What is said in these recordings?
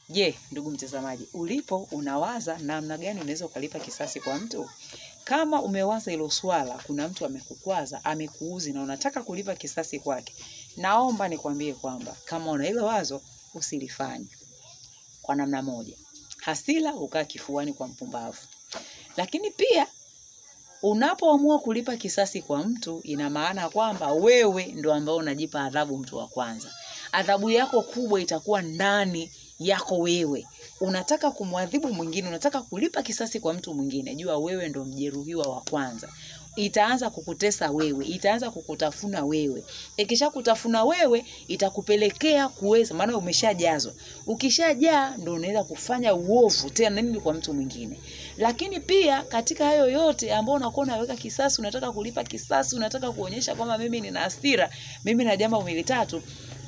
Je, ndugu mtazamaji, ulipo unawaza namna gani unaweza ukalipa kisasi kwa mtu? Kama umewaza hilo swala, kuna mtu amekukwaza, amekuuzi na unataka kulipa kisasi kwake, naomba nikwambie kwamba kama una hilo wazo usilifanye. Kwa namna moja, hasira hukaa kifuani kwa mpumbavu. Lakini pia unapoamua kulipa kisasi kwa mtu, ina maana kwamba wewe ndo ambao unajipa adhabu mtu wa kwanza. Adhabu yako kubwa itakuwa ndani yako wewe. Unataka kumwadhibu mwingine, unataka kulipa kisasi kwa mtu mwingine, jua wewe ndo mjeruhiwa wa kwanza. Itaanza kukutesa wewe, itaanza kukutafuna wewe. Ikisha kutafuna wewe, itakupelekea kuweza, maana umeshajazwa. Ukishajaa ndo unaweza kufanya uovu tena nini kwa mtu mwingine. Lakini pia katika hayo yote ambao unakuwa unaweka kisasi, unataka kulipa kisasi, unataka kuonyesha kwamba mimi nina hasira, mimi na jambo mbili tatu,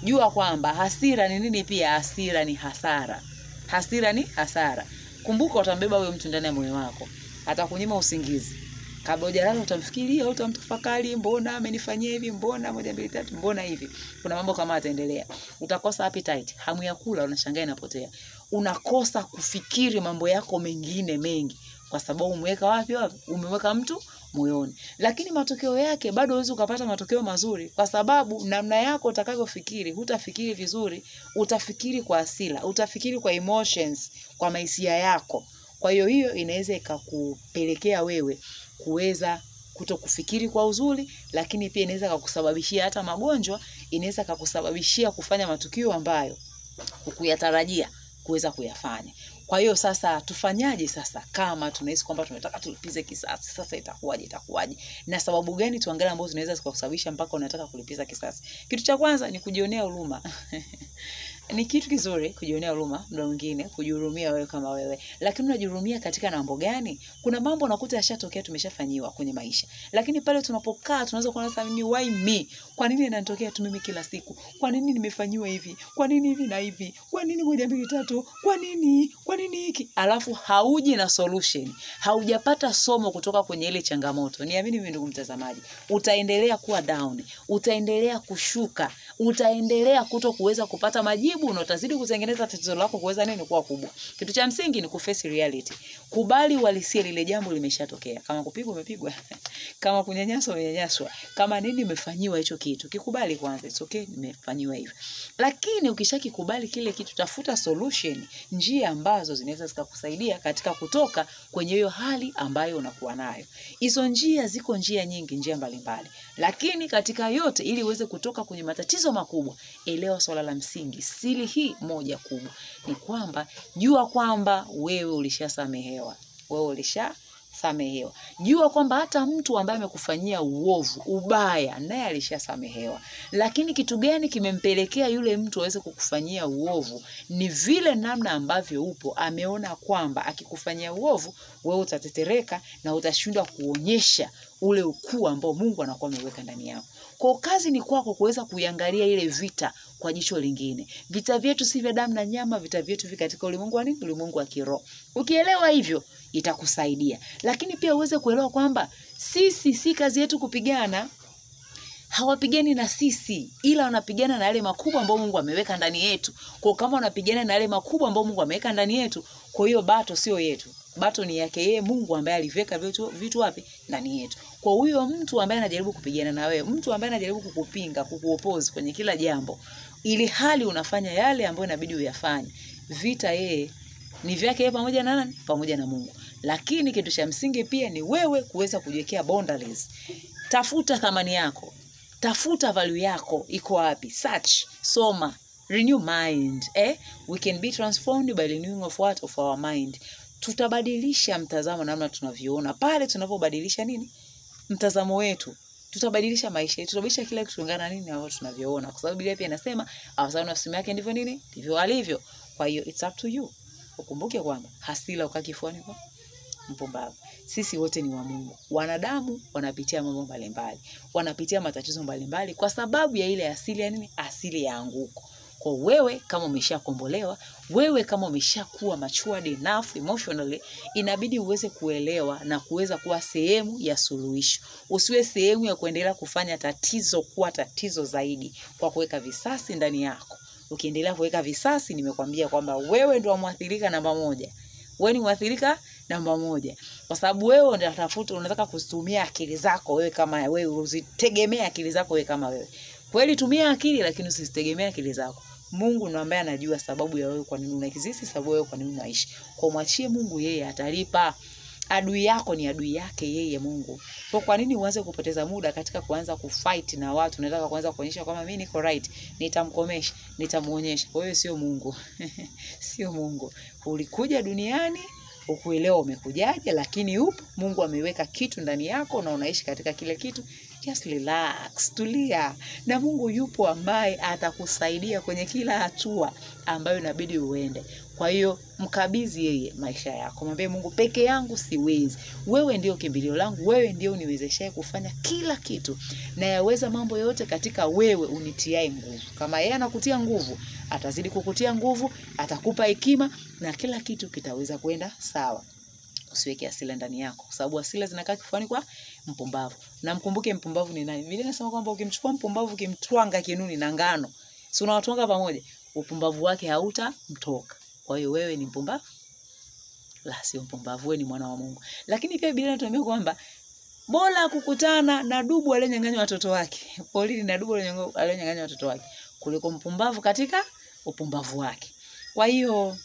jua kwamba hasira ni nini pia? Hasira ni hasara. Hasira ni hasara. Kumbuka utambeba huyo mtu ndani ya moyo wako. Atakunyima usingizi. Kabla hujalala utamfikiria, utamtafakari, mbona amenifanyia hivi, mbona moja mbili tatu, mbona hivi. Kuna mambo kama ataendelea. Utakosa appetite, hamu ya kula unashangaa inapotea. Unakosa kufikiri mambo yako mengine mengi kwa sababu umeweka wapi? Umeweka mtu moyoni. Lakini matokeo yake bado huwezi ukapata matokeo mazuri kwa sababu namna yako utakavyofikiri, hutafikiri vizuri, utafikiri kwa hasira, utafikiri kwa emotions, kwa mahisia yako. Kwa hiyo inaweza ikakupelekea wewe kuweza kutokufikiri kwa uzuri, lakini pia inaweza kukusababishia hata magonjwa, inaweza kukusababishia kufanya matukio ambayo hukuyatarajia kuweza kuyafanya. Kwa hiyo sasa tufanyaje sasa kama tunahisi kwamba tunataka tulipize kisasi? Sasa itakuwaje? Na sababu gani tuangalie ambazo zinaweza kusababisha mpaka unataka kulipiza kisasi? Kitu cha kwanza ni kujionea huruma. Ni kitu kizuri kujionea huruma, muda mwingine kujihurumia wewe kama wewe. Lakini unajihurumia katika mambo gani? Kuna mambo unakuta yashatokea tumeshafanyiwa kwenye maisha. Lakini pale tunapokaa tunaanza kuona sasa mimi why me? Kwa nini inanitokea tu mimi kila siku? Kwa nini nimefanyiwa hivi? Kwa nini hivi na hivi? Kwa nini moja mbili tatu? Kwa nini? Kwa nini hiki? Alafu hauji na solution. Haujapata somo kutoka kwenye ile changamoto. Niamini mimi ndugu mtazamaji, utaendelea kuwa down, utaendelea kushuka, utaendelea kutokuweza kupata majibu na utazidi kutengeneza tatizo lako kuweza nini kuwa kubwa. Kitu cha msingi ni kuface reality. Kubali uhalisia, lile jambo limeshatokea. Kama kupigwa umepigwa, kama kunyanyaswa umenyanyaswa, kama nini umefanyiwa hicho kitu. Kikubali kwanza, it's okay, nimefanyiwa hivi. Lakini ukishakikubali kile kitu, tafuta solution, njia ambazo zinaweza zikakusaidia katika kutoka kwenye hiyo hali ambayo unakuwa nayo. Hizo njia ziko njia nyingi, njia mbalimbali. Lakini katika yote ili uweze kutoka kwenye matatizo makubwa, elewa swala la msingi. Siri hii moja kubwa ni kwamba jua kwamba wewe ulishasamehewa. Wewe ulishasamehewa. Jua kwamba hata mtu ambaye amekufanyia uovu, ubaya, naye alishasamehewa. Lakini kitu gani kimempelekea yule mtu aweze kukufanyia uovu? Ni vile namna ambavyo upo, ameona kwamba akikufanyia uovu wewe utatetereka na utashindwa kuonyesha ule ukuu ambao Mungu anakuwa ameweka ndani yako. Kwa kazi ni kwako kuweza kuiangalia ile vita kwa jicho lingine. Vita vyetu si vya damu na nyama, vita vyetu vi katika ulimwengu wa nini? Ulimwengu wa kiroho. Ukielewa hivyo itakusaidia. Lakini pia uweze kuelewa kwamba sisi si kazi yetu kupigana. Hawapigani na sisi, ila wanapigana na yale makubwa ambayo Mungu ameweka ndani yetu. Kwa kama wanapigana na yale makubwa ambayo Mungu ameweka ndani yetu, kwa hiyo bato sio yetu. Bato ni yake yeye Mungu ambaye aliveka vitu wapi? Ndani yetu. Kwa huyo mtu ambaye anajaribu kupigana na wewe, mtu ambaye anajaribu kukupinga, kukuoppose kwenye kila jambo, ili hali unafanya yale ambayo inabidi uyafanye, vita yeye ni vyake yeye pamoja na nani? Pamoja na Mungu. Lakini kitu cha msingi pia ni wewe kuweza kujiwekea boundaries. Tafuta thamani yako. Tafuta value yako iko wapi? Search, soma, renew mind. We can be transformed by renewing of what? Of our mind. Tutabadilisha mtazamo namna tunavyoona. Pale tunapobadilisha nini? Mtazamo wetu. Tutabadilisha maisha yetu. Tutabadilisha kila kitu kulingana na nini ambavyo tunavyoona. Kwa sababu Biblia pia inasema, awasawa nafsi yake ndivyo nini? Ndivyo alivyo. Kwa hiyo it's up to you. Ukumbuke kwamba hasira ukakifuani kwa mpumbavu. Sisi wote ni wa Mungu. Wanadamu wanapitia mambo mbalimbali, wanapitia matatizo mbalimbali kwa sababu ya ile asili ya nini? Asili ya anguko. Kwa wewe kama umeshakombolewa, wewe kama umeshakuwa matured enough emotionally, inabidi uweze kuelewa na kuweza kuwa sehemu ya suluhisho. Usiwe sehemu ya kuendelea kufanya tatizo kuwa tatizo zaidi kwa kuweka visasi ndani yako. Ukiendelea kuweka visasi, nimekwambia kwamba wewe ndio mwathirika namba 1. Wewe ni mwathirika namba 1. Kwa sababu wewe unataka kutumia akili zako wewe kama wewe, usitegemee akili zako wewe kama wewe. Kweli tumia akili, lakini usitegemee akili zako. Mungu ndiye ambaye anajua sababu ya wewe kwa nini unakizizi, sababu wewe kwa nini unaishi. Kwa mwachie Mungu, yeye atalipa. Adui yako ni adui yake yeye Mungu. Kwa nini uanze kupoteza muda katika kuanza kufight na watu? Unataka kuanza kuonyesha kwamba mimi niko right, nitamkomesha, nitamuonyesha. Wewe sio Mungu. Sio Mungu. Ulikuja duniani, ukuelewa umekujaje, lakini upo Mungu ameweka kitu ndani yako na unaishi katika kile kitu. Just relax, tulia. Na Mungu yupo ambaye atakusaidia kwenye kila hatua ambayo inabidi uende. Kwa hiyo mkabidhi yeye maisha yako. Mwambie Mungu, peke yangu siwezi. Wewe ndio kimbilio langu, wewe ndio uniwezeshaye kufanya kila kitu. Na yaweza mambo yote katika wewe unitiae nguvu. Kama yeye anakutia nguvu, atazidi kukutia nguvu, atakupa hekima na kila kitu kitaweza kwenda sawa. Usiweke hasira ndani yako, kwa sababu hasira zinakaa kifuani kwa mpumbavu. Na mkumbuke mpumbavu ni nani? Biblia inasema kwamba ukimchukua mpumbavu ukimtwanga kinuni na ngano, si unawatwanga pamoja, upumbavu wake hautamtoka. Kwa hiyo wewe ni mpumbavu? La, sio mpumbavu, wewe ni mwana wa Mungu. Lakini pia Biblia inatuambia kwamba bora kukutana na dubu aliyenyang'anywa watoto wake, polini na dubu aliyenyang'anywa watoto wake, kuliko mpumbavu katika upumbavu wake. Kwa hiyo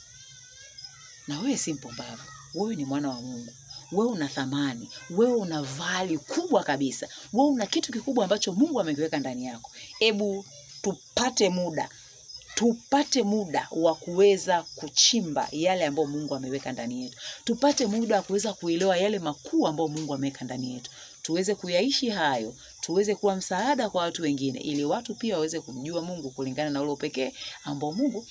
na wewe si mpumbavu. Wewe ni mwana wa Mungu. Wewe una thamani. Wewe una value kubwa kabisa. Wewe una kitu kikubwa ambacho Mungu amekiweka ndani yako. Hebu tupate muda wa kuweza kuchimba yale ambayo Mungu ameweka ndani yetu. Tupate muda wa kuweza kuelewa yale makuu ambayo Mungu ameweka ndani yetu. Tuweze kuyaishi hayo, tuweze kuwa msaada kwa watu wengine, ili watu pia waweze kumjua Mungu kulingana na ule pekee ambao Mungu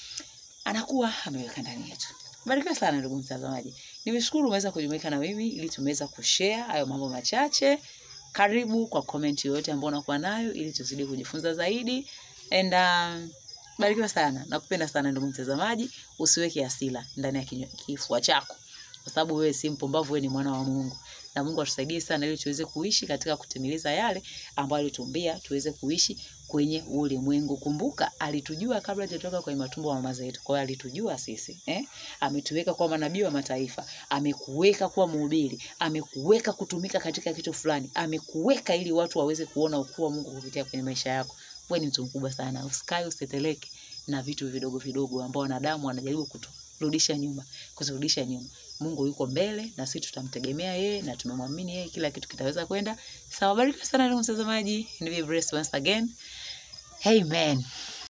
anakuwa ameweka ndani yetu. Barikiwa sana ndugu mtazamaji. Nimeshukuru umeweza kujumuika na mimi ili tumeweza kushare hayo mambo machache. Karibu kwa comment yoyote ambayo unakuwa nayo ili tuzidi kujifunza zaidi. And barikiwa sana. Nakupenda sana ndugu mtazamaji. Usiweke hasira ndani ya kifua chako, kwa sababu wewe si mpumbavu, wewe ni mwana wa Mungu. Na Mungu atusaidie sana ili tuweze kuishi katika kutimiliza yale ambayo alituambia tuweze kuishi kwenye ulimwengu. Kumbuka alitujua kabla hajatoka kwenye matumbo ya mama zetu. Kwa hiyo alitujua sisi, ametuweka kwa manabii wa mataifa, amekuweka kuwa mhubiri, amekuweka kutumika katika kitu fulani, amekuweka ili watu waweze kuona ukuu wa Mungu kupitia kwenye maisha yako. Wewe ni mtu mkubwa sana. Usikae usiteteleke na vitu vidogo vidogo ambao wanadamu wanajaribu kuturudisha nyuma. Mungu yuko mbele na sisi tutamtegemea yeye na tumemwamini yeye, kila kitu kitaweza kwenda sawa. Barikiwa sana ndugu mtazamaji. Be blessed once again. Amen.